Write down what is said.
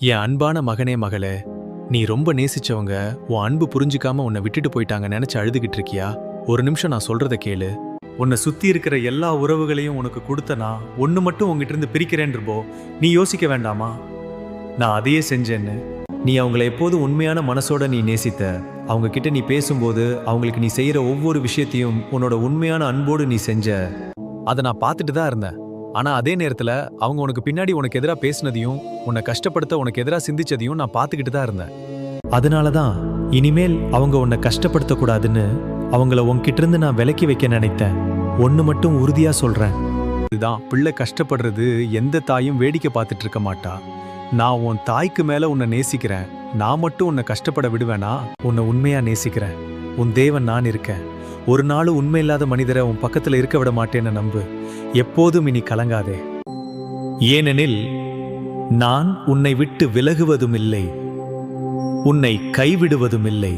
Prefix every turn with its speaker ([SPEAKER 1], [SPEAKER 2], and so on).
[SPEAKER 1] என் அன்பான மகனே மகளே, நீ ரொம்ப நேசிச்சவங்க உன் அன்பு புரிஞ்சுக்காம உன்னை விட்டுட்டு போயிட்டாங்க நினைச்சு அழுதுகிட்டு இருக்கியா? ஒரு நிமிஷம் நான் சொல்றத கேளு. உன்னை சுத்தி இருக்கிற எல்லா உறவுகளையும் உனக்கு கொடுத்தனா ஒன்னு மட்டும் உங்ககிட்ட இருந்து பிரிக்கிறேன்றப்போ நீ யோசிக்க வேண்டாமா? நான் அதையே செஞ்சேன்னு. நீ அவங்கள எப்போதும் உண்மையான மனசோட நீ நேசித்த. அவங்க கிட்ட நீ பேசும்போது அவங்களுக்கு நீ செய்யற ஒவ்வொரு விஷயத்தையும் உன்னோட உண்மையான அன்போடு நீ செஞ்ச. அதை நான் பார்த்துட்டு தான் இருந்தேன். ஆனா அதே நேரத்துல அவங்க உனக்கு பின்னாடி உனக்கு எதிராக பேசினதையும் உன்னை கஷ்டப்படுத்த உனக்கு எதிராக சிந்திச்சதையும் நான் பார்த்துக்கிட்டு தான் இருந்தேன். அதனாலதான் இனிமேல் அவங்க உன்னை கஷ்டப்படுத்தக்கூடாதுன்னு அவங்கள உன்கிட்ட இருந்து நான் விலக்கி வைக்க நினைத்தேன். ஒன்னு மட்டும் உறுதியா சொல்றேன், இதுதான் பிள்ளை கஷ்டப்படுறது எந்த தாயும் வேடிக்கை பார்த்துட்டு இருக்க மாட்டா. நான் உன் தாய்க்கு மேல உன்னை நேசிக்கிறேன். நான் மட்டும் உன்னை கஷ்டப்பட விடுவேனா? உன்னை உண்மையா நேசிக்கிறேன். உன் தேவன் நான் இருக்கேன். ஒரு நாளும் உண்மை இல்லாத மனிதரை உன் பக்கத்துல இருக்க விட மாட்டேன்னு நம்பு. எப்போதும் இனி கலங்காதே. ஏனெனில் நான் உன்னை விட்டு விலகுவதும் இல்லை, உன்னை கைவிடுவதும் இல்லை.